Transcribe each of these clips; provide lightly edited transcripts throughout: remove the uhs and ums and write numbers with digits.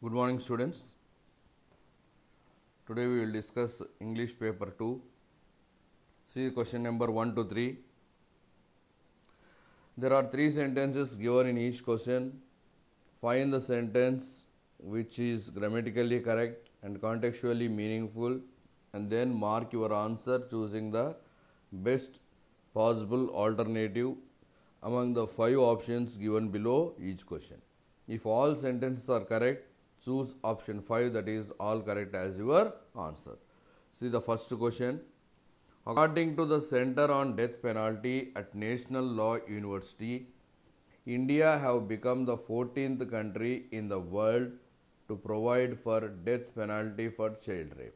Good morning, students. Today we will discuss English paper 2. See question number 1 to 3. There are 3 sentences given in each question. Find the sentence which is grammatically correct and contextually meaningful, and then mark your answer choosing the best possible alternative among the 5 options given below each question. If all sentences are correct, choose option 5, that is all correct as your answer. See the first question. According to the Center on Death Penalty at National Law University, India have become the 14th country in the world to provide for death penalty for child rape.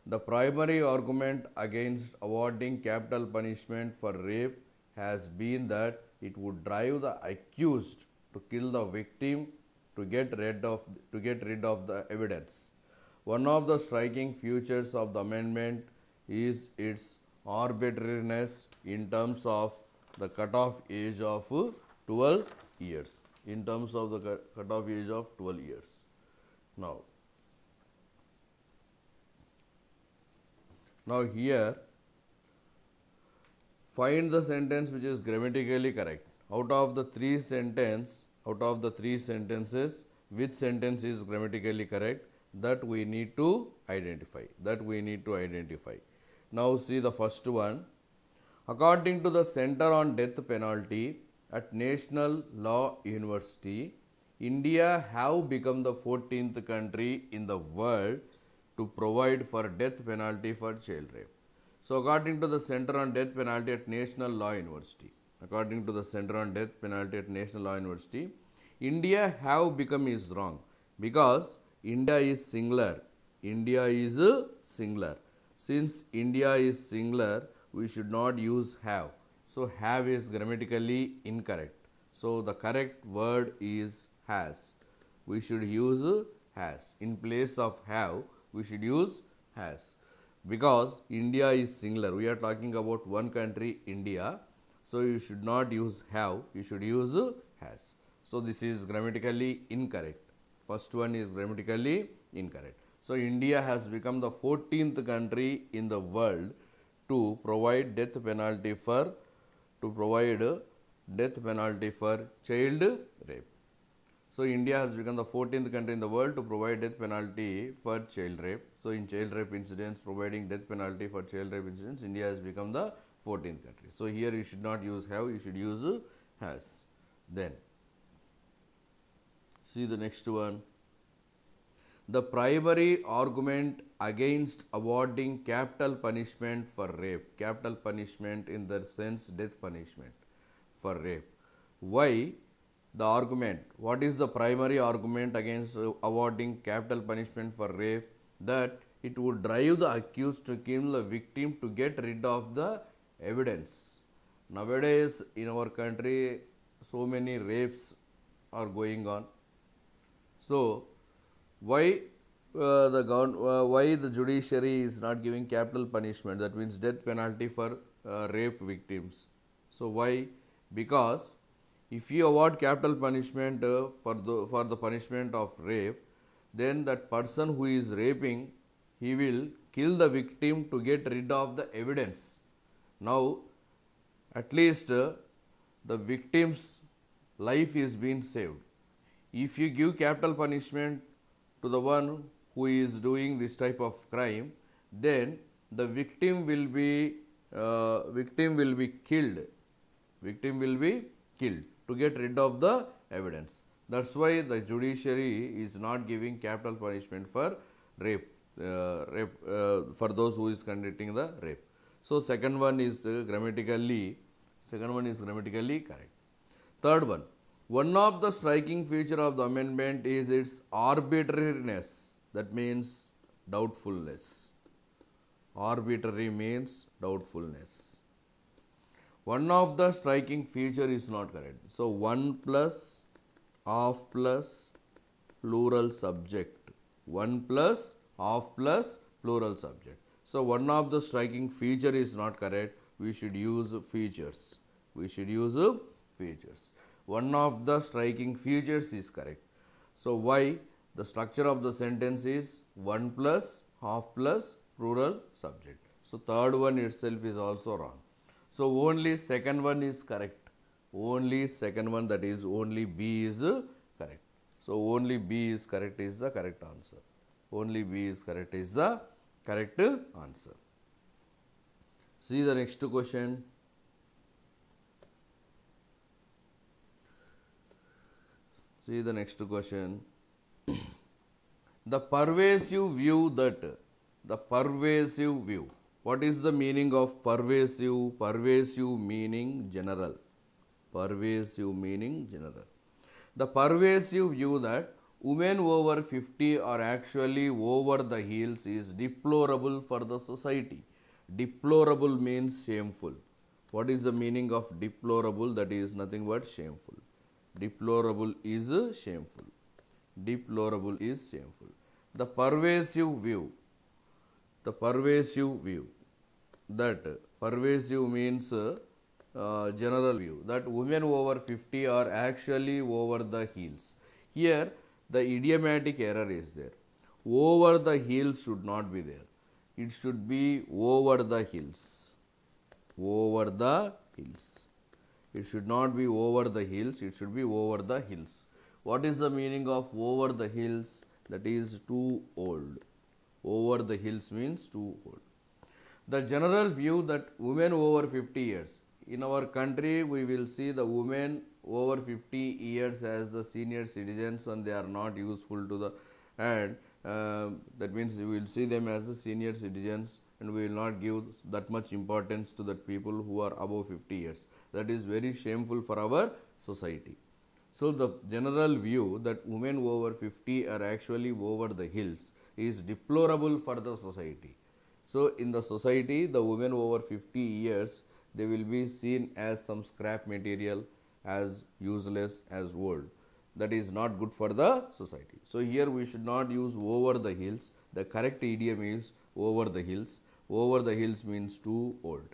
The primary argument against awarding capital punishment for rape has been that it would drive the accused to kill the victim to get rid of the evidence. One of the striking features of the amendment is its arbitrariness in terms of the cutoff age of 12 years. In terms of the cutoff age of 12 years. Now here, find the sentence which is grammatically correct. Out of the three sentences, which sentence is grammatically correct? That we need to identify. Now see the first one. According to the Center on Death Penalty at National Law University, India have become the 14th country in the world to provide for death penalty for child rape. So according to the Center on Death Penalty at National Law University, India have become is wrong because India is singular. Since India is singular, we should not use have. So have is grammatically incorrect. So the correct word is has. We should use has. In place of have, we should use has. Because India is singular. We are talking about one country, India. So you should not use have, you should use has. So this is grammatically incorrect. First one is grammatically incorrect. So India has become the 14th country in the world to provide death penalty for child rape. So India has become the 14th country in the world to provide death penalty for child rape. So in child rape incidents, providing death penalty for child rape incidents, India has become the 14th country. So here you should not use have, you should use has. Then see the next one. The primary argument against awarding capital punishment for rape, capital punishment in the sense death punishment for rape. Why? The argument. What is the primary argument against awarding capital punishment for rape? That it would drive the accused to kill the victim to get rid of the evidence. Nowadays in our country, so many rapes are going on. So why the judiciary is not giving capital punishment? That means death penalty for rape victims. So why? Because if you award capital punishment for the punishment of rape, then that person who is raping, he will kill the victim to get rid of the evidence. Now, at least the victim's life is being saved. If you give capital punishment to the one who is doing this type of crime, then the victim will be killed. To get rid of the evidence. That's why the judiciary is not giving capital punishment for rape, for those who is conducting the rape. So second one is grammatically correct. Third one. One of the striking feature of the amendment is its arbitrariness. That means doubtfulness. Arbitrary means doubtfulness. One of the striking feature is not correct. So one plus, of plus, plural subject. One plus, of plus, plural subject. So one of the striking feature is not correct. We should use features. One of the striking features is correct. So why? The structure of the sentence is one plus, half plus, plural subject. So third one itself is also wrong. So only second one is correct. Only second one, that is only B is correct. So only B is correct is the correct answer. Only B is correct is the correct answer. See the next question. See the next question. The pervasive view that, the pervasive view. What is the meaning of pervasive? Pervasive meaning general. Pervasive meaning general. The pervasive view that women over 50 are actually over the heels is deplorable for the society. Deplorable means shameful. What is the meaning of deplorable? That is nothing but shameful. Deplorable is shameful. Deplorable is shameful. The pervasive view. The pervasive view. That pervasive means general view that women over 50 are actually over the heels. Here the idiomatic error is there. Over the heels should not be there. It should be over the hills. Over the hills. It should not be over the hills. It should be over the hills. What is the meaning of over the hills? That is too old. Over the hills means too old. The general view that women over 50 years. In our country, we will see the women over 50 years as the senior citizens and they are not useful to the, and that means we will see them as the senior citizens and we will not give that much importance to the people who are above 50 years. That is very shameful for our society. So the general view that women over 50 are actually over the hills is deplorable for the society. So in the society, the women over 50 years, they will be seen as some scrap material, as useless, as old. That is not good for the society. So here we should not use over the hills. The correct idiom is over the hills. Over the hills means too old.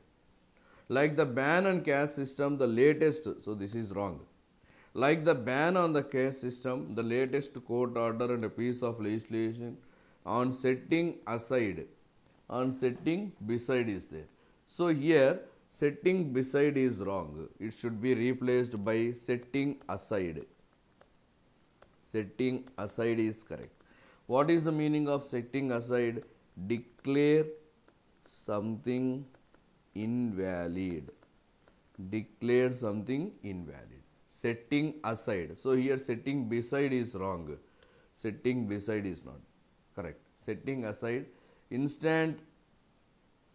Like the ban on caste system, the latest, so this is wrong. Like the ban on the caste system, the latest court order and a piece of legislation on setting aside, on setting beside is there. So here setting beside is wrong. It should be replaced by setting aside. Setting aside is correct. What is the meaning of setting aside? Declare something invalid. Declare something invalid. Setting aside. So here setting beside is wrong. Setting beside is not correct. Setting aside, instant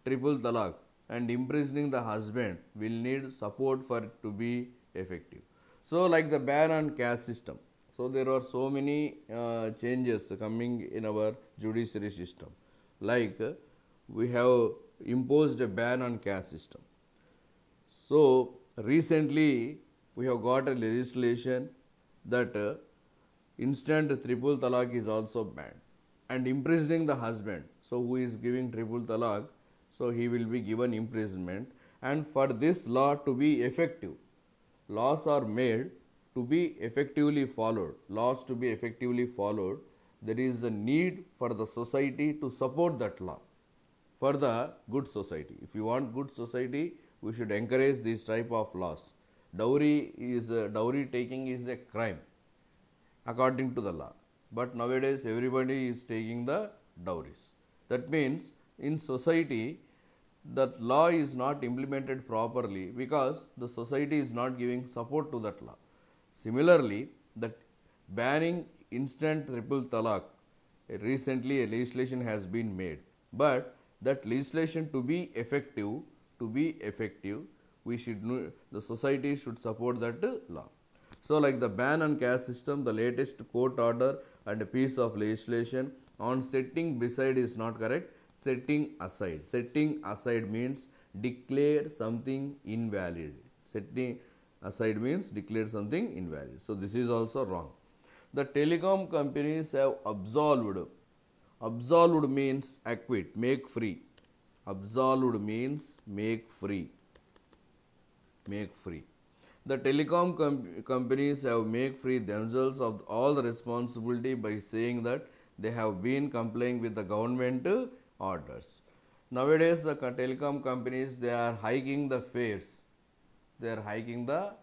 triple talaq and imprisoning the husband will need support for it to be effective. So like the ban on caste system. So there are so many changes coming in our judiciary system. Like we have imposed a ban on caste system. So recently we have got a legislation that instant triple talaq is also banned and imprisoning the husband. So who is giving triple talaq, so he will be given imprisonment, and for this law to be effective, laws are made to be effectively followed. Laws to be effectively followed, there is a need for the society to support that law for the good society. If you want good society, we should encourage this type of laws. Dowry taking is a crime according to the law. But nowadays everybody is taking the dowries. That means in society that law is not implemented properly because the society is not giving support to that law. Similarly, that banning instant triple talaq, recently a legislation has been made. But that legislation to be effective, we should the society should support that law. So like the ban on caste system, the latest court order and a piece of legislation on setting beside is not correct. Setting aside. Setting aside means declare something invalid. Setting aside means declare something invalid. So this is also wrong. The telecom companies have absolved. Absolved means acquit, make free. Absolved means make free. Make free. The telecom companies have make free themselves of all the responsibility by saying that they have been complying with the government orders. Nowadays, the telecom companies, they are hiking the fares, they are hiking the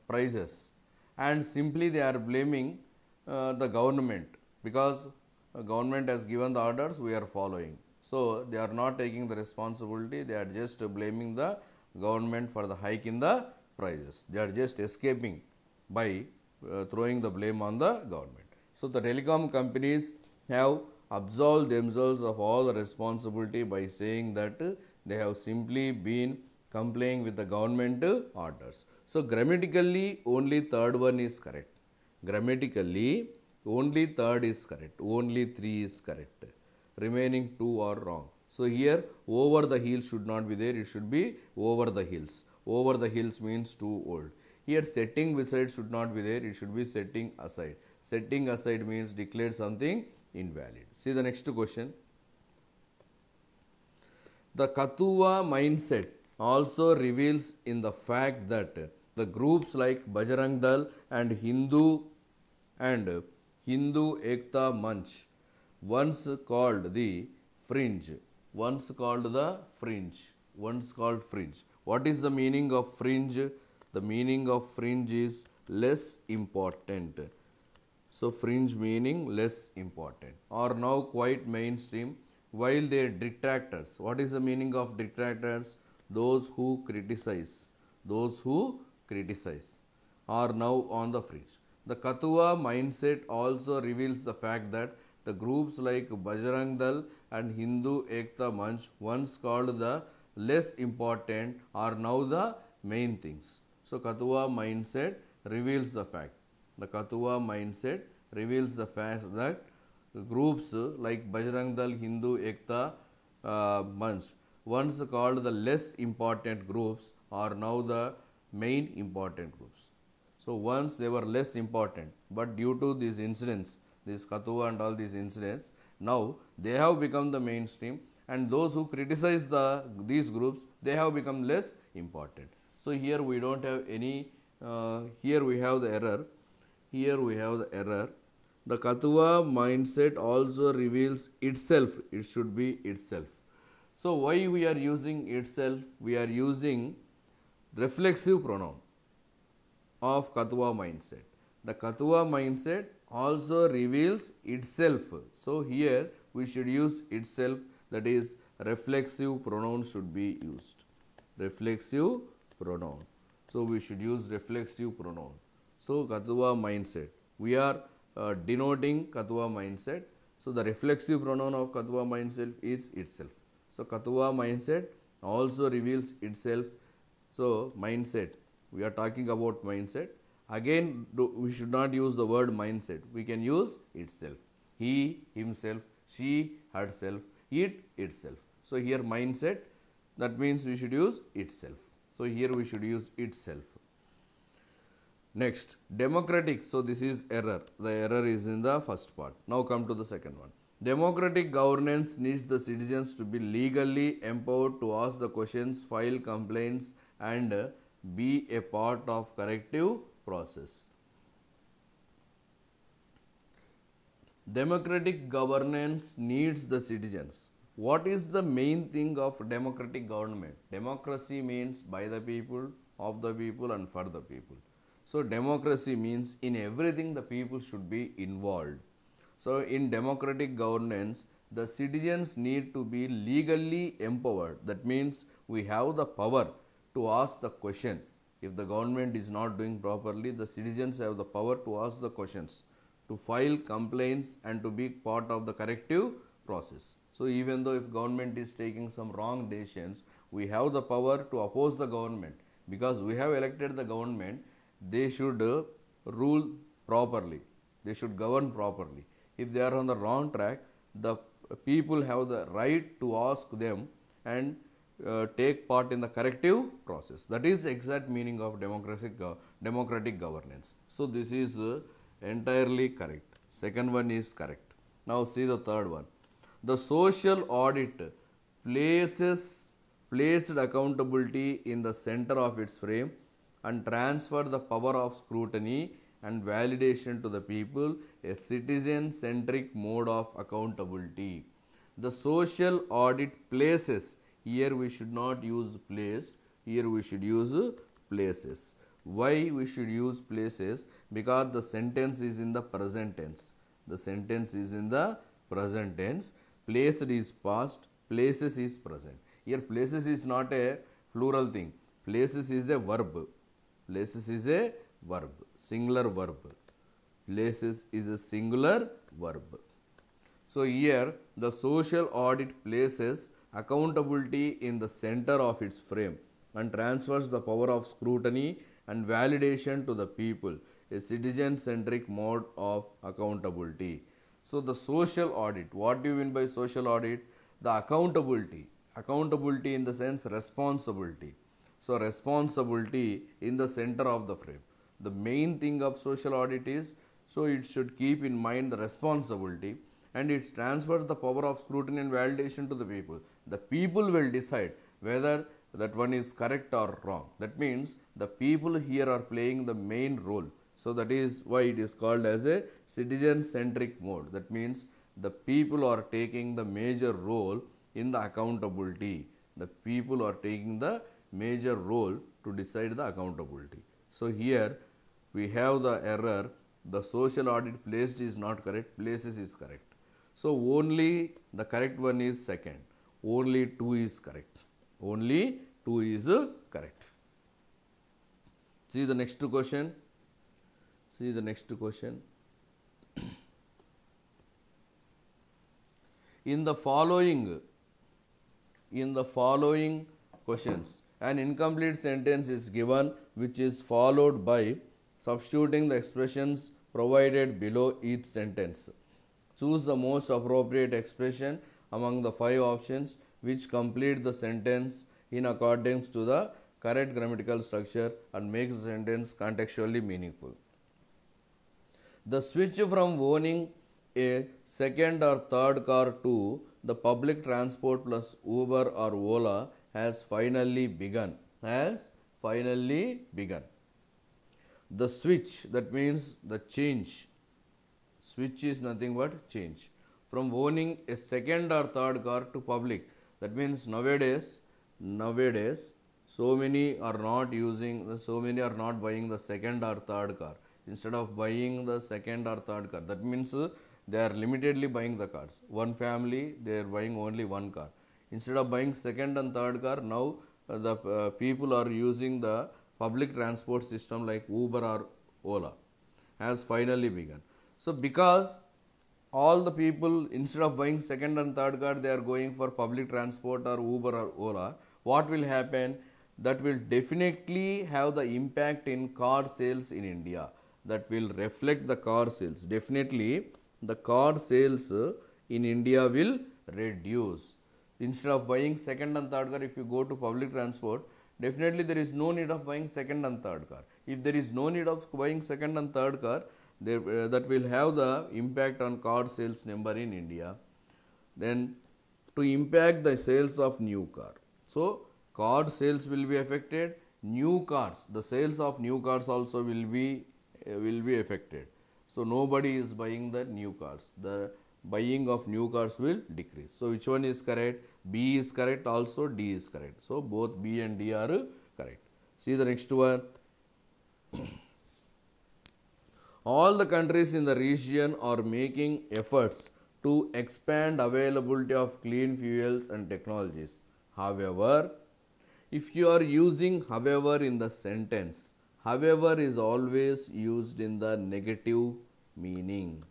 prices, and simply they are blaming the government because government has given the orders, we are following. So they are not taking the responsibility, they are just blaming the government for the hike in the prices. They are just escaping by throwing the blame on the government. So the telecom companies have absolved themselves of all the responsibility by saying that they have simply been complying with the government orders. So grammatically only third one is correct. Grammatically only third is correct, only three is correct, remaining two are wrong. So here over the hills should not be there, it should be over the hills. Over the hills means too old. Here setting beside should not be there, it should be setting aside. Setting aside means declared something invalid. See the next question. The Katuva mindset also reveals in the fact that the groups like Bajrang Dal and Hindu Ekta Manch, once called the fringe. Once called fringe. What is the meaning of fringe? The meaning of fringe is less important. So fringe meaning less important, are now quite mainstream, while their detractors. What is the meaning of detractors? Those who criticize. Are now on the fringe. The Katuva mindset also reveals the fact that the groups like Bajrang Dal and Hindu Ekta Manch, once called the less important, are now the main things. So Katuva mindset reveals the fact. The Katuva mindset reveals the fact that groups like Bajrang Dal, Hindu Ekta Manch, once called the less important groups, are now the main important groups. So once they were less important, but due to these incidents, this Katuva and all these incidents, now they have become the mainstream, and those who criticize these groups, they have become less important. So here we don't have any, here we have the error. The Katuva mindset also reveals itself, it should be itself. So why we are using itself? We are using reflexive pronoun of Katuva mindset. The Katuva mindset also reveals itself. So here we should use itself, that is reflexive pronoun should be used. Reflexive pronoun. So we should use reflexive pronoun. So Katuva mindset. We are denoting Katuva mindset. So the reflexive pronoun of Katuva mindset is itself. So Katuva mindset also reveals itself. So mindset. We are talking about mindset. Again, we should not use the word mindset. We can use itself. He, himself, she, herself, it, itself. So here mindset, that means we should use itself. So here we should use itself. Next, democratic. So this is error. The error is in the first part. Now come to the second one. Democratic governance needs the citizens to be legally empowered to ask the questions, file complaints, and be a part of corrective process. Democratic governance needs the citizens. What is the main thing of democratic government? Democracy means by the people, of the people, and for the people. So democracy means in everything the people should be involved. So in democratic governance, the citizens need to be legally empowered. That means we have the power to ask the question. If the government is not doing properly, the citizens have the power to ask the questions, to file complaints, and to be part of the corrective process. So even though if government is taking some wrong decisions, we have the power to oppose the government, because we have elected the government. They should rule properly, they should govern properly. If they are on the wrong track, the people have the right to ask them and take part in the corrective process. That is exact meaning of democratic governance. So this is entirely correct. Second one is correct. Now see the third one. The social audit placed accountability in the center of its frame. and transfer the power of scrutiny and validation to the people, a citizen-centric mode of accountability. The social audit places, here we should not use placed, here we should use places. Why we should use places? Because the sentence is in the present tense. The sentence is in the present tense. Placed is past, places is present. Here places is not a plural thing. Places is a verb. Places is a verb, singular verb. Places is a singular verb. So here the social audit places accountability in the center of its frame and transfers the power of scrutiny and validation to the people, a citizen-centric mode of accountability. So the social audit, what do you mean by social audit? The accountability. Accountability in the sense responsibility. So responsibility in the center of the frame. The main thing of social audit is, so it should keep in mind the responsibility, and it transfers the power of scrutiny and validation to the people. The people will decide whether that one is correct or wrong. That means the people here are playing the main role. So that is why it is called as a citizen-centric mode. That means the people are taking the major role in the accountability. The people are taking the major role to decide the accountability. So here we have the error, the social audit placed is not correct, places is correct. So only the correct one is second, only 2 is correct, only 2 is correct. See the next question, see the next question. In the following questions, an incomplete sentence is given which is followed by substituting the expressions provided below each sentence. Choose the most appropriate expression among the 5 options which complete the sentence in accordance to the correct grammatical structure and makes the sentence contextually meaningful. The switch from owning a second or third car to the public transport plus Uber or Ola has finally begun. Has finally begun. The switch, that means the change. Switch is nothing but change. From owning a second or third car to public. That means nowadays, so many are not buying the second or third car. Instead of buying the second or third car, that means they are limitedly buying the cars. One family, they are buying only one car. Instead of buying second and third car, now the people are using the public transport system like Uber or Ola. Has finally begun. So because all the people, instead of buying second and third car, they are going for public transport or Uber or Ola, what will happen? That will definitely have the impact in car sales in India. That will reflect the car sales. Definitely the car sales in India will reduce. Instead of buying second and third car, if you go to public transport, definitely there is no need of buying second and third car. If there is no need of buying second and third car, that will have the impact on car sales number in India. Then to impact the sales of new car. So car sales will be affected. New cars, the sales of new cars also will be affected. So nobody is buying the new cars. The buying of new cars will decrease. So which one is correct? B is correct, also D is correct. So both B and D are correct. See the next one. All the countries in the region are making efforts to expand availability of clean fuels and technologies. However, if you are using however in the sentence, however is always used in the negative meaning.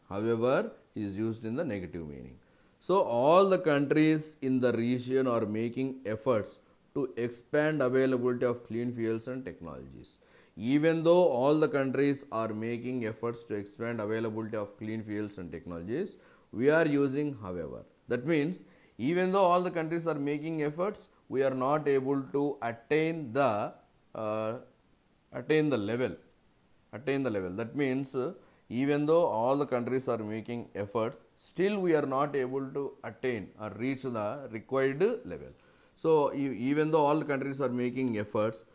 However is used in the negative meaning. So all the countries in the region are making efforts to expand availability of clean fuels and technologies. Even though all the countries are making efforts to expand availability of clean fuels and technologies, we are using however. That means even though all the countries are making efforts, we are not able to attain the level. That means even though all the countries are making efforts, still we are not able to attain or reach the required level. So even though all the countries are making efforts,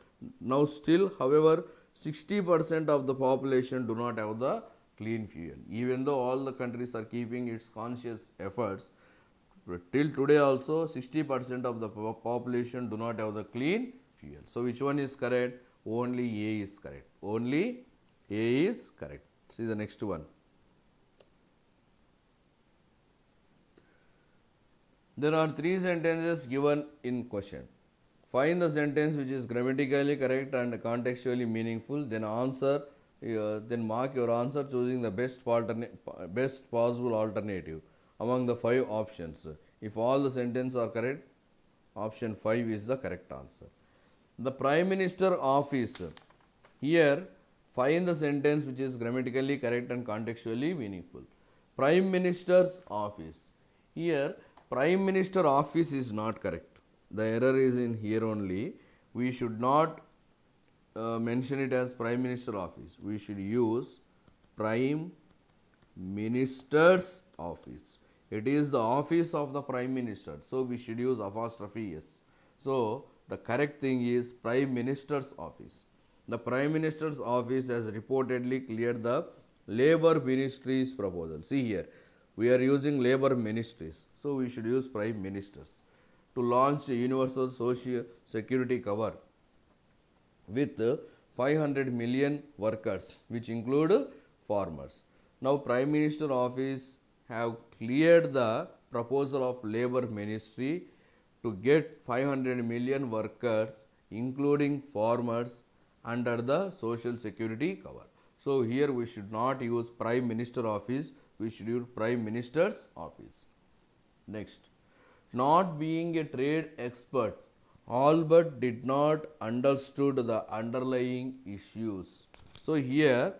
Now still, however, 60% of the population do not have the clean fuel. Even though all the countries are keeping its conscious efforts, till today also 60% of the population do not have the clean fuel. So which one is correct? Only A is correct. Only A is correct. See the next one. There are three sentences given in question. Find the sentence which is grammatically correct and contextually meaningful. Then answer. Then mark your answer choosing the best possible alternative among the 5 options. If all the sentences are correct, option 5 is the correct answer. The Prime Minister office. Here, find the sentence which is grammatically correct and contextually meaningful. Prime Minister's office. Here, Prime Minister office is not correct. The error is in here only. We should not mention it as Prime Minister office. We should use Prime Minister's office. It is the office of the Prime Minister. So we should use apostrophe S. So the correct thing is Prime Minister's office. The Prime Minister's office has reportedly cleared the Labour Ministry's proposal. See here, we are using Labour Ministries. So we should use Prime Ministers to launch a universal social security cover with 500 million workers, which include farmers. Now Prime Minister office have cleared the proposal of Labour Ministry to get 500 million workers including farmers under the social security cover. So here we should not use Prime Minister office, we should use Prime Minister's office. Next, not being a trade expert, Albert did not understood the underlying issues. So here,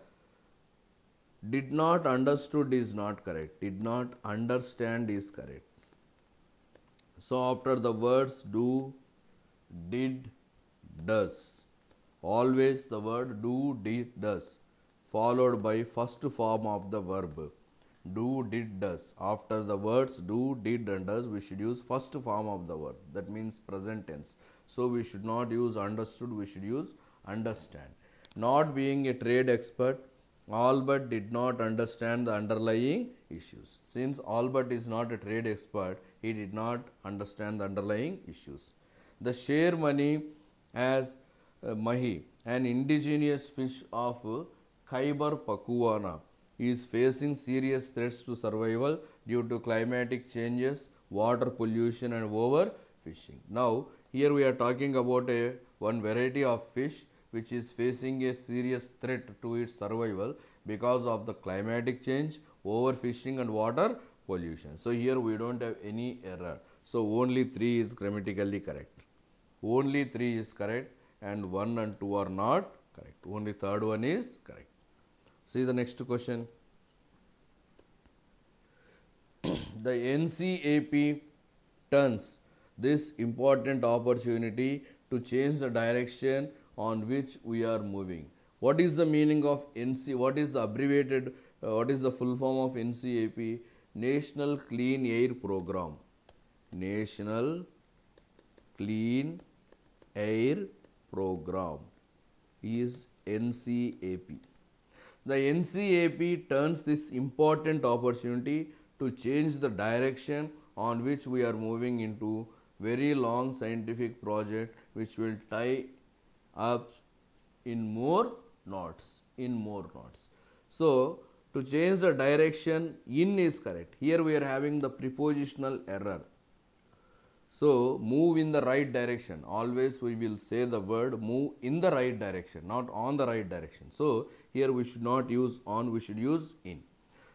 did not understood is not correct. Did not understand is correct. So after the words do, did, does, always the word do, did, does, followed by first form of the verb. Do, did, does. After the words do, did and does, we should use first form of the verb. That means present tense. So we should not use understood, we should use understand. Not being a trade expert, Albert did not understand the underlying issues. Since Albert is not a trade expert, he did not understand the underlying issues. The share money as mahi, an indigenous fish of Khyber Pakhtunkhwa, is facing serious threats to survival due to climatic changes, water pollution and overfishing. Now, here we are talking about one variety of fish which is facing a serious threat to its survival because of the climatic change, overfishing and water pollution. So here we don't have any error. So only 3 is grammatically correct. Only 3 is correct and 1 and 2 are not correct. Only third one is correct. See the next question. The NCAP turns this important opportunity to change the direction on which we are moving. What is the meaning of NC? What is the abbreviated, what is the full form of NCAP? National Clean Air Program. National Clean Air Program is NCAP. The NCAP turns this important opportunity to change the direction on which we are moving into very long scientific project which will tie up in more knots. So, to change the direction, in is correct. Here we are having the prepositional error. So, move in the right direction. Always we will say the word move in the right direction, not on the right direction. So, here we should not use on, we should use in.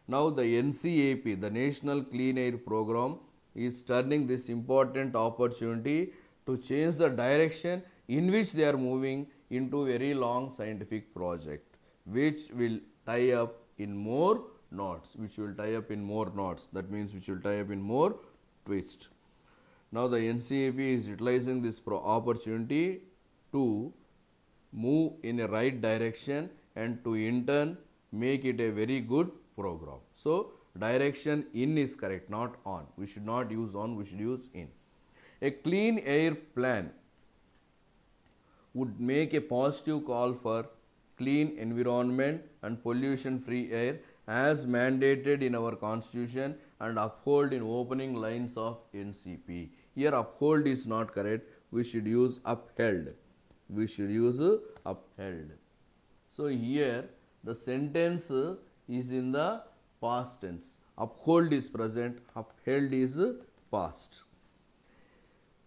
Now, the NCAP, the National Clean Air Program, is turning this important opportunity to change the direction in which they are moving into a very long scientific project, which will tie up in more knots, That means which will tie up in more twists. Now the NCAP is utilizing this opportunity to move in a right direction and to in turn make it a very good program. So direction in is correct, not on. We should not use on, we should use in. A clean air plan would make a positive call for clean environment and pollution free air as mandated in our constitution and uphold in opening lines of NCP. Here uphold is not correct, we should use upheld. We should use upheld. So here the sentence is in the past tense. Uphold is present, upheld is past.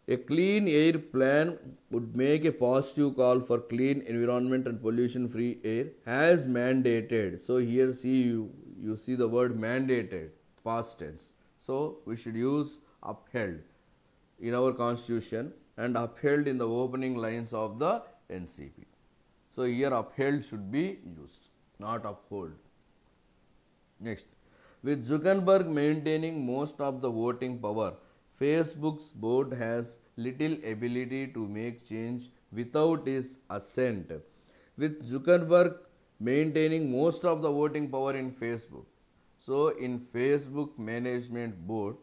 A clean air plan would make a positive call for clean environment and pollution free air as mandated. So here see you see the word mandated, past tense. So we should use upheld in our constitution and upheld in the opening lines of the NCP. So here upheld should be used, not uphold. Next, with Zuckerberg maintaining most of the voting power, Facebook's board has little ability to make change without his assent. With Zuckerberg maintaining most of the voting power in Facebook, so in Facebook management board,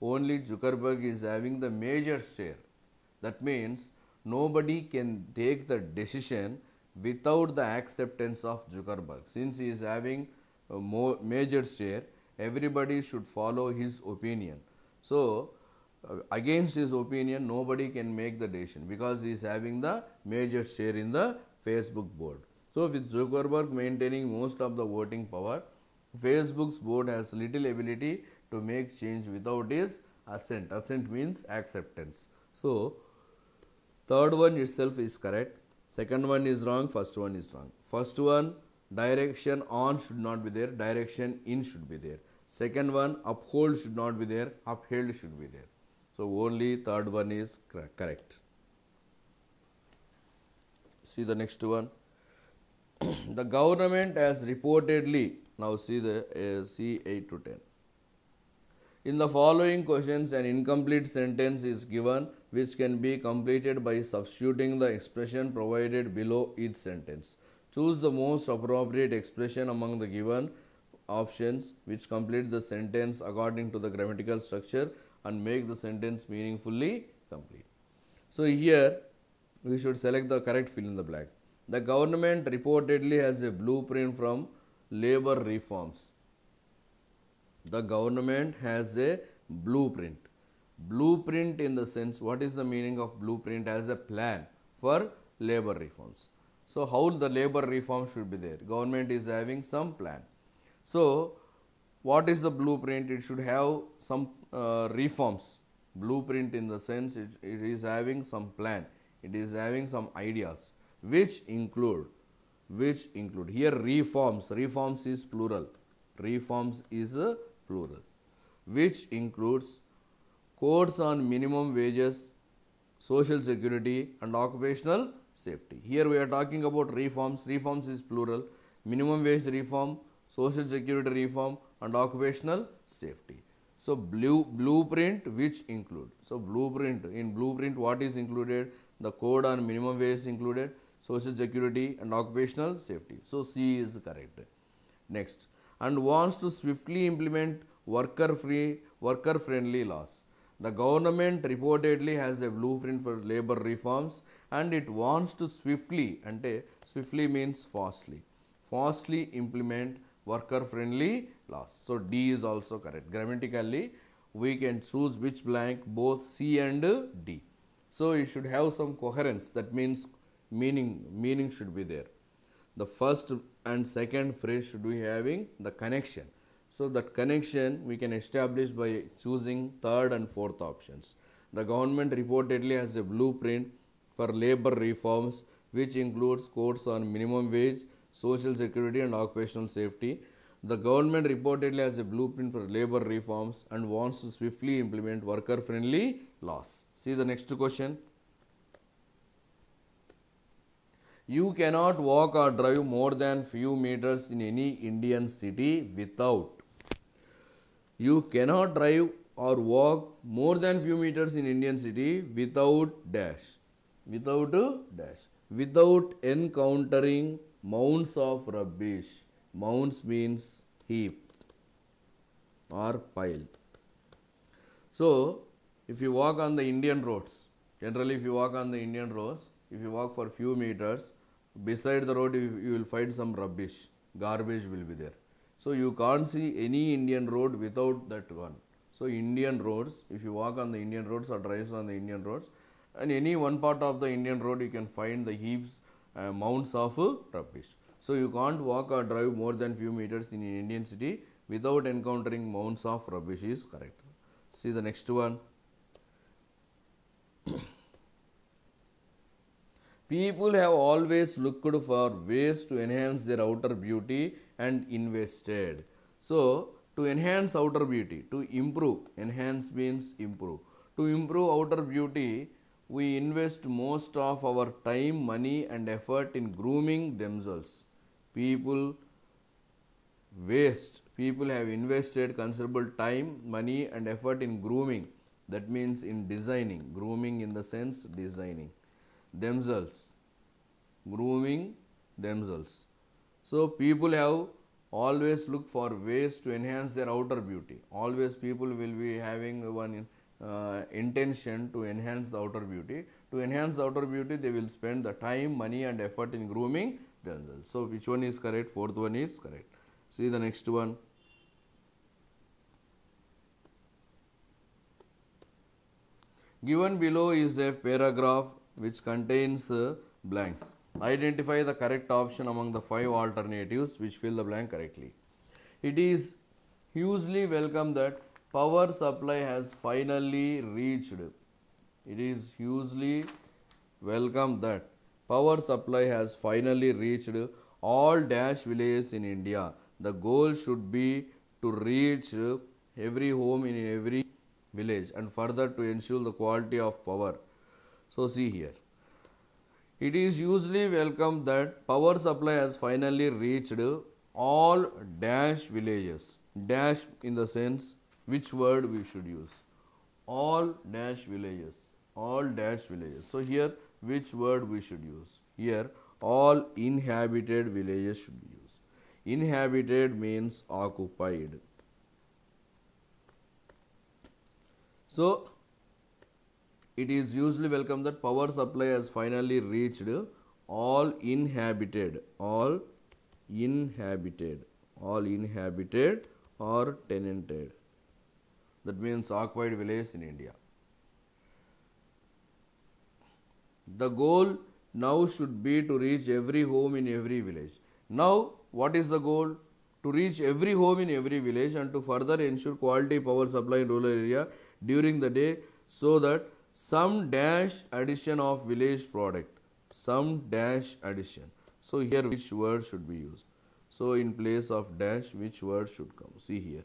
only Zuckerberg is having the major share. That means nobody can take the decision without the acceptance of Zuckerberg. Since he is having a major share, everybody should follow his opinion. So against his opinion, nobody can make the decision because he is having the major share in the Facebook board. So with Zuckerberg maintaining most of the voting power, Facebook's board has little ability to make change without his assent. Assent means acceptance. So third one itself is correct. Second one is wrong. First one is wrong. First one, direction on should not be there. Direction in should be there. Second one, uphold should not be there. Upheld should be there. So only third one is correct. See the next one. The government has reportedly, now see the see 8 to 10. In the following questions, an incomplete sentence is given which can be completed by substituting the expression provided below each sentence. Choose the most appropriate expression among the given options which complete the sentence according to the grammatical structure and make the sentence meaningfully complete. So here we should select the correct fill in the blank. The government reportedly has a blueprint from labor reforms. The government has a blueprint. Blueprint in the sense, what is the meaning of blueprint? As a plan for labor reforms. So how the labor reform should be there? Government is having some plan. So what is the blueprint? It should have some reforms. Blueprint in the sense it is having some plan. It is having some ideas which include here reforms. Reforms is plural. Reforms is a plural, which includes codes on minimum wages, social security and occupational safety. Here we are talking about reforms. Reforms is plural. Minimum wage reform, social security reform and occupational safety. So blueprint which include. So in blueprint what is included? The code on minimum wage is included, social security and occupational safety. So C is correct. Next, and wants to swiftly implement worker-friendly laws. The government reportedly has a blueprint for labor reforms and it wants to swiftly means fastly implement worker-friendly laws. So D is also correct. Grammatically, we can choose which blank, both C and D. So it should have some coherence. That means meaning should be there. The first and second phrase should be having the connection. So that connection we can establish by choosing third and fourth options. The government reportedly has a blueprint for labor reforms which includes codes on minimum wage, social security and occupational safety. The government reportedly has a blueprint for labor reforms and wants to swiftly implement worker-friendly laws. See the next question. You cannot walk or drive more than few meters in any Indian city without. You cannot drive or walk more than few meters in Indian city without dash. Without encountering mounds of rubbish. Mounds means heap or pile. So if you walk on the Indian roads, generally if you walk on the Indian roads, if you walk for few meters, beside the road you will find some rubbish, garbage will be there. So you can't see any Indian road without that one. So Indian roads, if you walk on the Indian roads or drive on the Indian roads, and any one part of the Indian road you can find the heaps, mounds of rubbish. So you can't walk or drive more than few meters in an Indian city without encountering mounds of rubbish is correct. See the next one. People have always looked for ways to enhance their outer beauty and invested. So, to enhance outer beauty, to improve, enhance means improve. To improve outer beauty, we invest most of our time, money and effort in grooming themselves. People have invested considerable time, money and effort in grooming. That means in designing, grooming in the sense designing themselves, grooming themselves. So people have always look for ways to enhance their outer beauty. Always people will be having one intention to enhance the outer beauty. To enhance the outer beauty, they will spend the time, money and effort in grooming themselves. So which one is correct? Fourth one is correct. See the next one. Given below is a paragraph which contains blanks. Identify the correct option among the 5 alternatives which fill the blank correctly. It is hugely welcome that power supply has finally reached. It is hugely welcome that power supply has finally reached all dash villages in India. The goal should be to reach every home in every village and further to ensure the quality of power. So see here. It is usually welcome that power supply has finally reached all dash villages. Dash in the sense which word we should use. All dash villages. All dash villages. So here which word we should use? Here all inhabited villages should be used. Inhabited means occupied. So it is usually welcome that power supply has finally reached all inhabited or tenanted. That means occupied villages in India. The goal now should be to reach every home in every village. Now, what is the goal? To reach every home in every village and to further ensure quality power supply in rural area during the day, so that some dash addition of village product. Some dash addition. So here which word should be used? So in place of dash, which word should come? See here.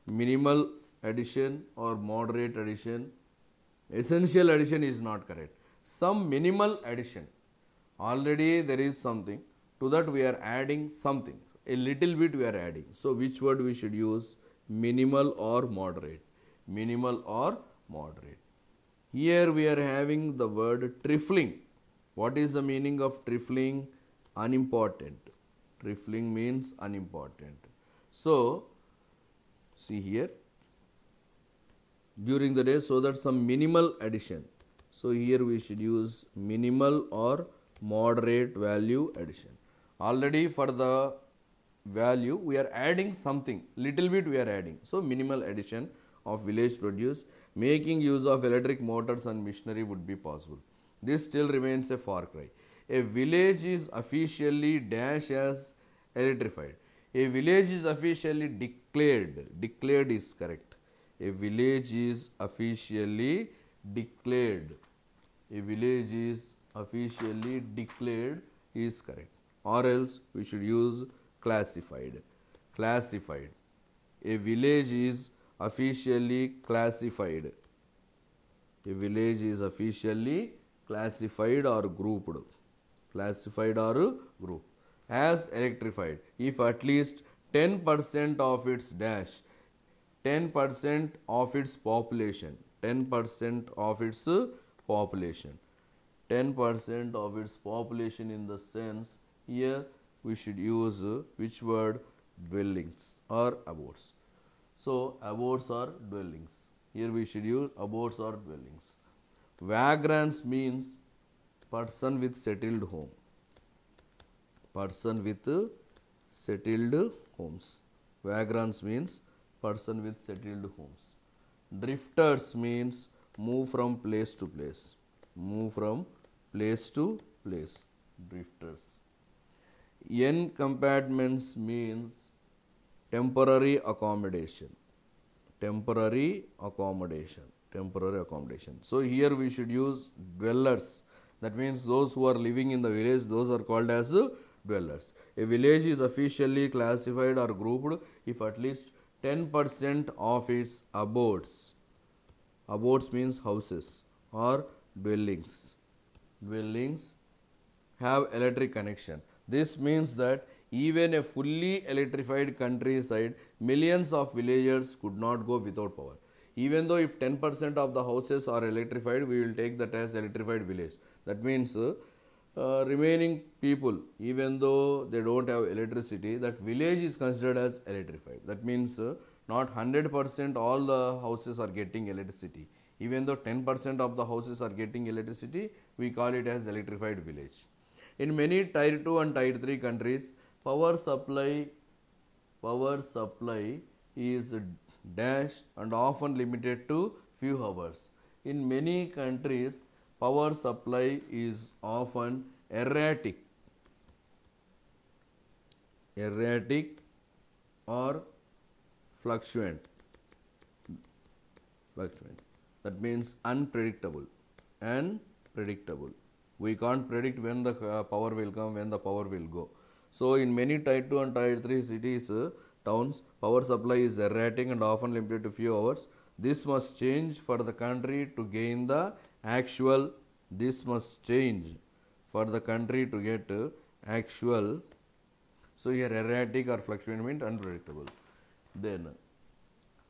Minimal addition or moderate addition. Essential addition is not correct. Some minimal addition. Already there is something. To that we are adding something. A little bit we are adding. So which word we should use? Minimal or moderate. Minimal or moderate. Here we are having the word trifling. What is the meaning of trifling? Unimportant. Trifling means unimportant. So, see here. During the day, so that some minimal addition. So here we should use minimal or moderate value addition. Already for the value we are adding something. Little bit we are adding. So minimal addition of village produce. Making use of electric motors and machinery would be possible. This still remains a far cry. A village is officially dash as electrified. A village is officially declared. Declared is correct. A village is officially declared. A village is officially declared is correct. Or else we should use classified. Classified. A village is officially classified. A village is officially classified or grouped. Classified or grouped as electrified if at least 10% of its dash, 10% of its population, 10% of its population, 10% of its population in the sense here we should use which word? Dwellings or abodes. So abodes or dwellings. Here we should use abodes or dwellings. Vagrants means person with settled home. Person with settled homes. Vagrants means person with settled homes. Drifters means move from place to place. Move from place to place. Drifters. N compartments means temporary accommodation. Temporary accommodation. Temporary accommodation. So here we should use dwellers. That means those who are living in the village, those are called as dwellers. A village is officially classified or grouped if at least 10% of its abodes means houses or dwellings have electric connection. This means that even a fully electrified countryside, millions of villagers could not go without power. Even though if 10% of the houses are electrified, we will take that as electrified village. That means remaining people, even though they don't have electricity, that village is considered as electrified. That means not 100% all the houses are getting electricity. Even though 10% of the houses are getting electricity, we call it as electrified village. In many Tier 2 and Tier 3 countries, power supply is dash and often limited to few hours. In many countries, power supply is often erratic or fluctuant. That means unpredictable. We can't predict when the power will come, when the power will go. So in many Tier 2 and Tier 3 cities, towns, power supply is erratic and often limited to few hours. This must change for the country to gain the actual. This must change for the country to get actual. So here erratic or fluctuant means unpredictable. Then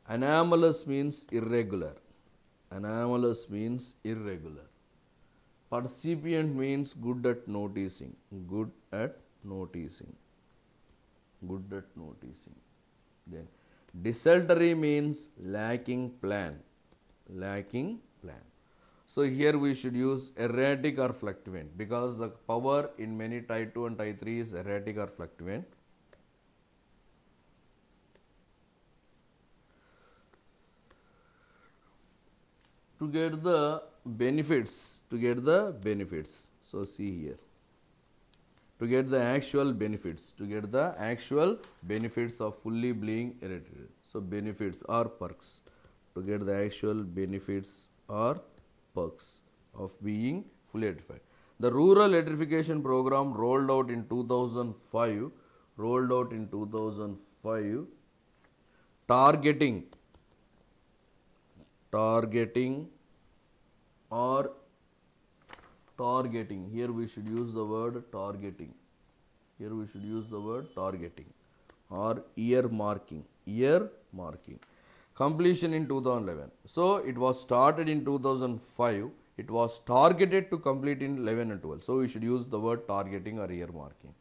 anomalous means irregular. Anomalous means irregular. Percipient means good at noticing. Good at noticing. Then desultory means lacking plan. So here we should use erratic or fluctuant because the power in many Tier 2 and Tier 3 is erratic or fluctuant. To get the benefits, so see here, to get the actual benefits of fully being electrified. So benefits or perks, to get the actual benefits or perks of being fully electrified. The rural electrification program rolled out in 2005, targeting or targeting. Here we should use the word targeting. Or earmarking. Completion in 2011. So it was started in 2005. It was targeted to complete in 11 and 12. So we should use the word targeting or earmarking.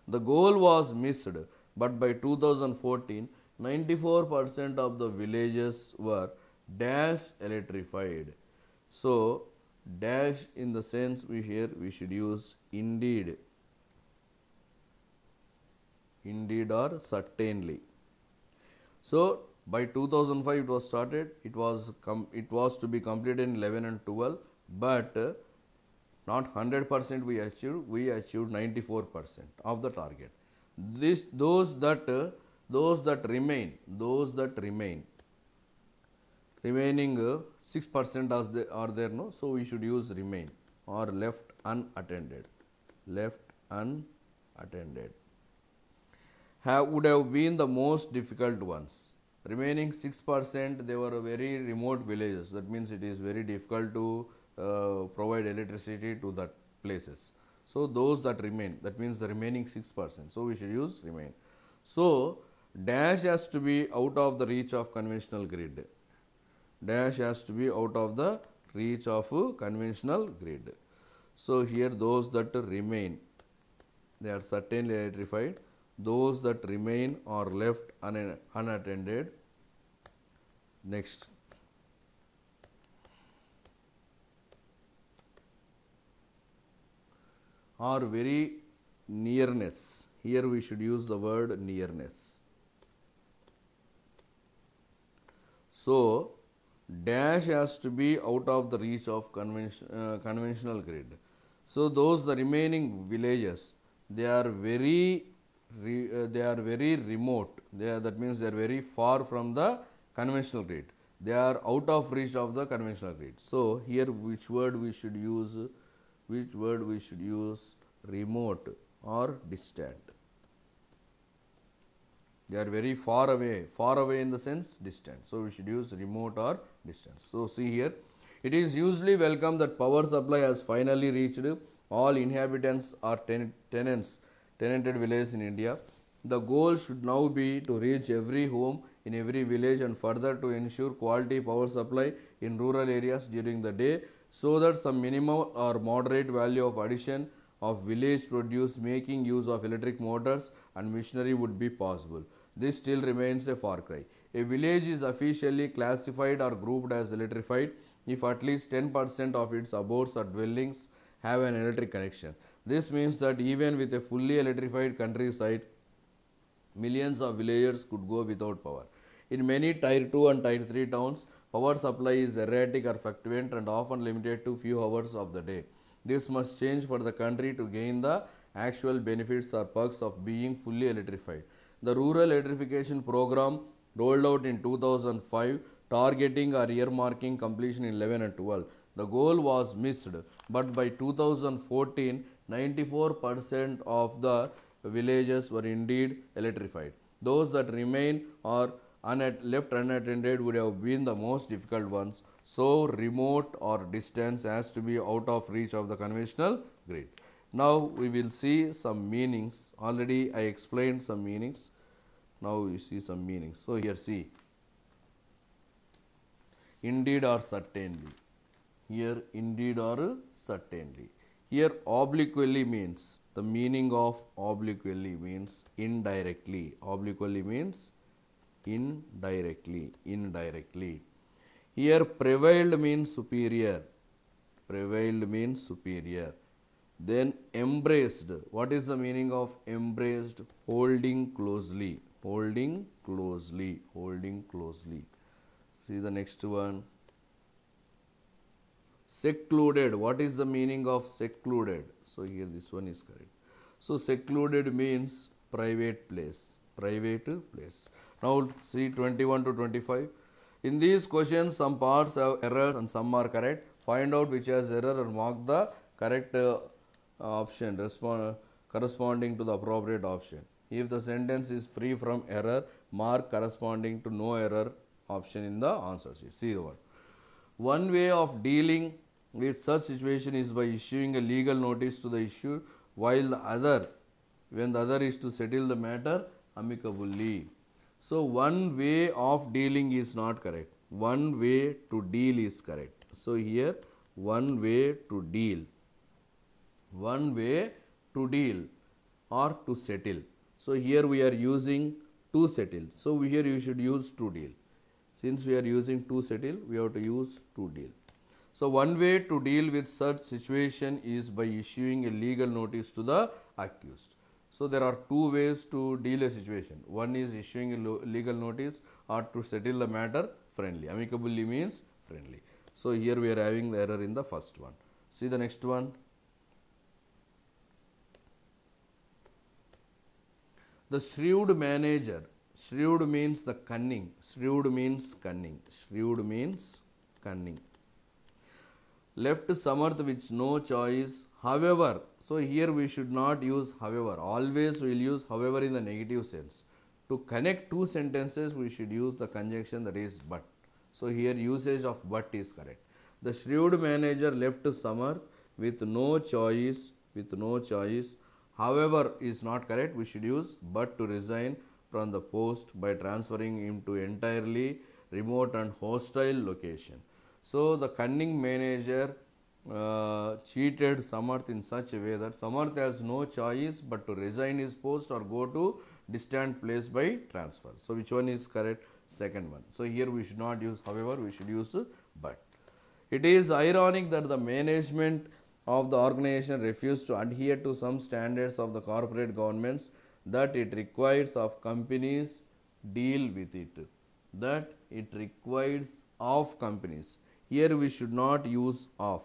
The goal was missed, but by 2014, 94% of the villages were dash electrified. So dash in the sense we should use indeed or certainly. So by 2005 it was started. It was to be completed in 11 and 12, but not 100% we achieved. We achieved 94% of the target. Those that remain. Remaining 6% are there, no? So we should use remain or left unattended. Would have been the most difficult ones. Remaining 6%, they were very remote villages. That means it is very difficult to provide electricity to that places. So those that remain, that means the remaining 6%. So we should use remain. So dash has to be out of the reach of conventional grid. So here those that remain, they are certainly electrified. Those that remain are left unattended. Next. or very nearness. Here we should use the word nearness. So, dash has to be out of the reach of conventional grid. So, the remaining villages, they are very remote. That means they are very far from the conventional grid. They are out of reach of the conventional grid. So, here which word we should use? Which word we should use? Remote or distant. They are very far away in the sense distant. So, we should use remote or distant. So, see here, it is usually welcome that power supply has finally reached all inhabitants or tenanted villages in India. The goal should now be to reach every home in every village and further to ensure quality power supply in rural areas during the day, so that some minimum or moderate value of addition of village produce making use of electric motors and machinery would be possible. This still remains a far cry. A village is officially classified or grouped as electrified if at least 10% of its abodes or dwellings have an electric connection. This means that even with a fully electrified countryside, millions of villagers could go without power. In many Tier 2 and Tier 3 towns, power supply is erratic or fluctuant and often limited to few hours of the day. This must change for the country to gain the actual benefits or perks of being fully electrified. The Rural Electrification Program rolled out in 2005, targeting or earmarking completion in 11 and 12. The goal was missed, but by 2014, 94% of the villages were indeed electrified. Those that remain or left unattended would have been the most difficult ones. So, remote or distance has to be out of reach of the conventional grid. Now, we will see some meanings. Already I explained some meanings. Now, we see some meanings. So, here see, indeed or certainly. Here, indeed or certainly. Here, obliquely means, the meaning of obliquely means indirectly. Obliquely means indirectly. Here, prevailed means superior. Prevailed means superior. Then embraced. What is the meaning of embraced? Holding closely. Holding closely. Holding closely. See the next one. Secluded. What is the meaning of secluded? So here this one is correct. So secluded means private place. Private place. Now see 21 to 25. In these questions, some parts have errors and some are correct. Find out which has error and mark the correct option corresponding to the appropriate option. If the sentence is free from error, mark corresponding to no error option in the answer sheet. See the one. One way of dealing with such situation is by issuing a legal notice to the issued, while the other is to settle the matter amicably. So, one way of dealing is not correct. One way to deal is correct. So, here one way to deal. One way to deal or to settle. So, here we are using to settle. So, here you should use to deal. Since we are using to settle, we have to use to deal. So, one way to deal with such situation is by issuing a legal notice to the accused. So, there are two ways to deal a situation. One is issuing a legal notice or to settle the matter friendly. Amicably means friendly. So, here we are having the error in the first one. See the next one. The shrewd manager. Shrewd means the cunning. Shrewd means cunning. Shrewd means cunning. Left Samarth with no choice. However, so here we should not use however. Always we will use however in the negative sense. To connect two sentences, we should use the conjunction that is but. So here usage of but is correct. The shrewd manager left Samarth with no choice. However is not correct. We should use but to resign from the post by transferring him to entirely remote and hostile location. So the cunning manager cheated Samarth in such a way that Samarth has no choice but to resign his post or go to distant place by transfer. So which one is correct? Second one. So here we should not use however, we should use but. It is ironic that the management of the organization refuse to adhere to some standards of the corporate governments that it requires of companies, deal with it. That it requires of companies. Here we should not use of.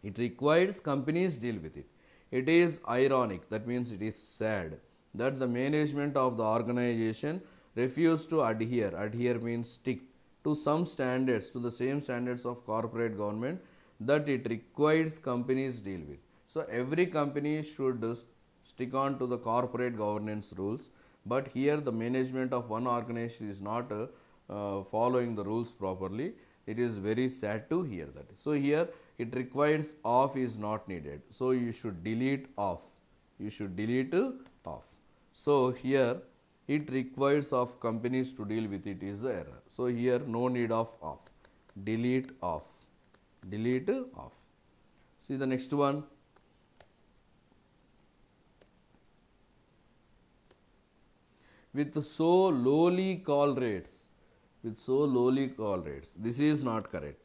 It requires companies deal with it. It is ironic, that means it is sad, that the management of the organization refuse to adhere, adhere means stick, to some standards, to the same standards of corporate government that it requires companies deal with. So every company should stick on to the corporate governance rules, but here the management of one organization is not following the rules properly. It is very sad to hear that. So here it requires of is not needed. So you should delete of. You should delete of. So here it requires of companies to deal with it is the error. So here no need of. Delete of. Delete of. See the next one. With so lowly call rates. With so lowly call rates. This is not correct.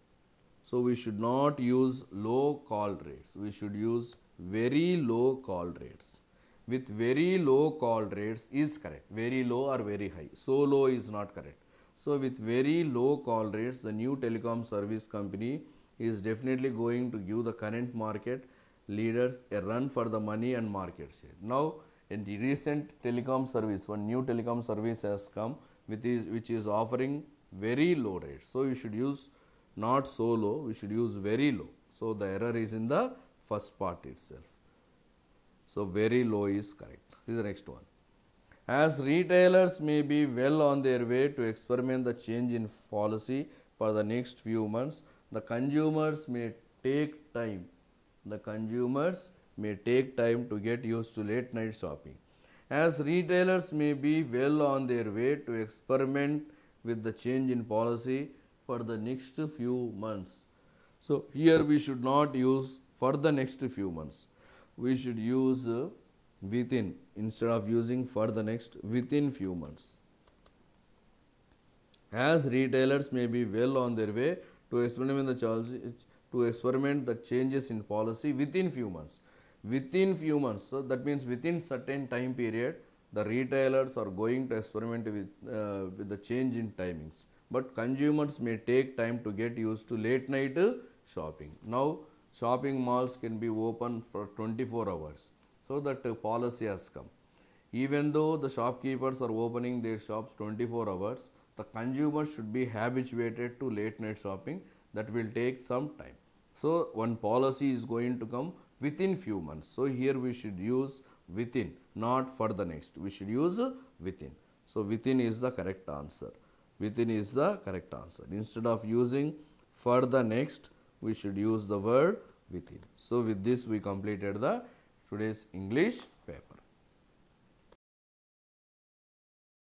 So we should not use low call rates. We should use very low call rates. With very low call rates is correct. Very low or very high. So low is not correct. So with very low call rates, the new telecom service company is definitely going to give the current market leaders a run for the money and market share. Now, in the recent telecom service, one new telecom service has come which is offering very low rates. So you should use not so low, we should use very low. So the error is in the first part itself. So very low is correct. This is the next one. As retailers may be well on their way to experiment the change in policy for the next few months, the consumers may take time. The consumers may take time to get used to late night shopping. As retailers may be well on their way to experiment with the change in policy for the next few months. So here we should not use for the next few months. We should use within instead of using for the next within few months. As retailers may be well on their way to experiment the changes in policy within few months. Within few months, so that means within certain time period, the retailers are going to experiment with the change in timings. But consumers may take time to get used to late night shopping. Now, shopping malls can be open for 24 hours. So that policy has come. Even though the shopkeepers are opening their shops 24 hours, the consumers should be habituated to late night shopping. That will take some time. So one policy is going to come within few months. So here we should use within, not for the next. We should use within. So within is the correct answer. Within is the correct answer. Instead of using for the next, we should use the word within. So with this we completed the today's English paper.